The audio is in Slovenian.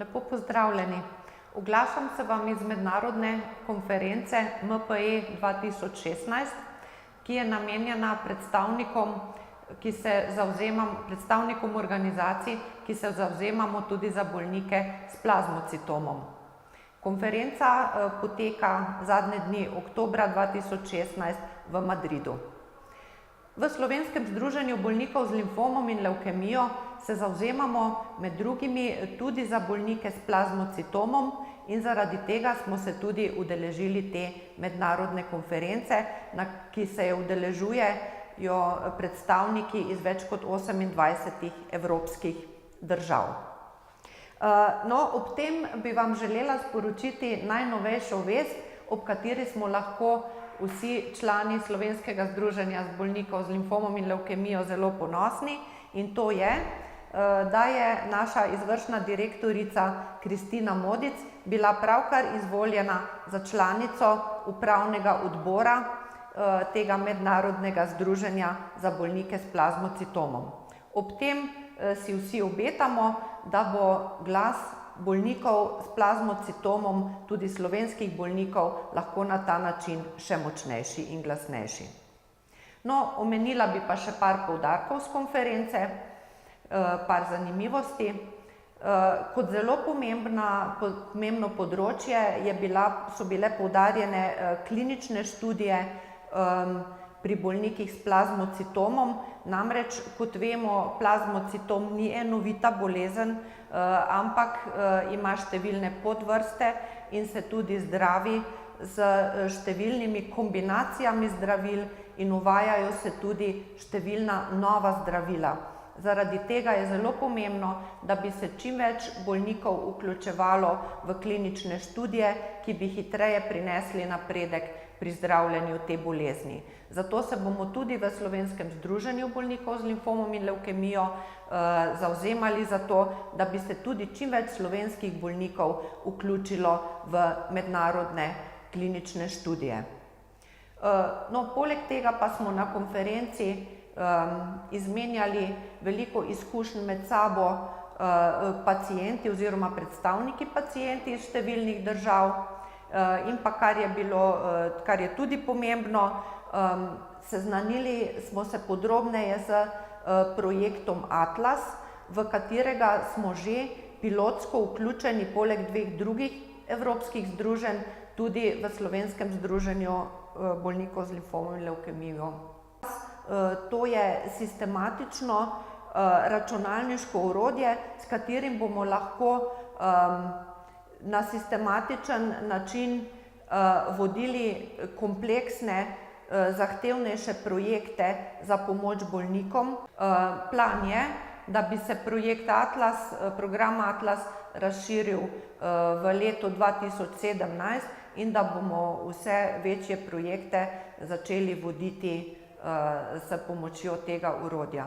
Lepo pozdravljeni. Oglašam se vam iz mednarodne konference MPE 2016, ki je namenjena predstavnikom organizacij, ki se zavzemamo tudi za bolnike s plazmocitomom. Konferenca poteka zadnje dni oktobra 2016 v Madridu. V Slovenskem združenju bolnikov z limfomom in levkemijo se zavzemamo med drugimi tudi za bolnike s plazmocitomom in zaradi tega smo se tudi udeležili te mednarodne konference, ki se je udeležujejo predstavniki iz več kot 28 evropskih držav. Ob tem bi vam želela sporočiti najnovejšo vest, ob kateri smo lahko vsi člani Slovenskega združenja bolnikov z limfomom in levkemijo zelo ponosni, in to je, da je naša izvršna direktorica Kristina Modic bila pravkar izvoljena za članico upravnega odbora tega mednarodnega združenja za bolnike s plazmocitomom. Ob tem si vsi obetamo, da bo glas bolnikov s plazmocitomom, tudi slovenskih bolnikov, lahko na ta način še močnejši in glasnejši. Omenila bi pa še par poudarkov s konference, par zanimivosti. Kot zelo pomembno področje so bile poudarjene klinične študije pri bolnikih s plazmocitomom. Namreč, kot vemo, plazmocitom ni enovita bolezen, ampak ima številne podvrste in se tudi zdravi z številnimi kombinacijami zdravil in uvajajo se tudi številna nova zdravila. Zaradi tega je zelo pomembno, da bi se čim več bolnikov vključevalo v klinične študije, ki bi hitreje prinesli napredek pri zdravljenju te bolezni. Zato se bomo tudi v Slovenskem združenju bolnikov z limfomom in levkemijo zavzemali za to, da bi se tudi čim več slovenskih bolnikov vključilo v mednarodne klinične študije. Poleg tega pa smo na konferenci izmenjali veliko izkušenj med sabo pacienti oziroma predstavniki pacienti iz številnih držav in pa, kar je tudi pomembno, seznanili smo se podrobneje s projektom Atlas, v katerega smo že pilotsko vključeni poleg dveh drugih evropskih združenj tudi v Slovenskem združenju bolnikov z limfomom in levkemijo. To je sistematično računalniško orodje, s katerim bomo lahko na sistematičen način vodili kompleksne, zahtevnejše projekte za pomoč bolnikom. Plan je, da bi se program Atlas razširil v letu 2017 in da bomo vse večje projekte začeli voditi s pomočjo tega orodja.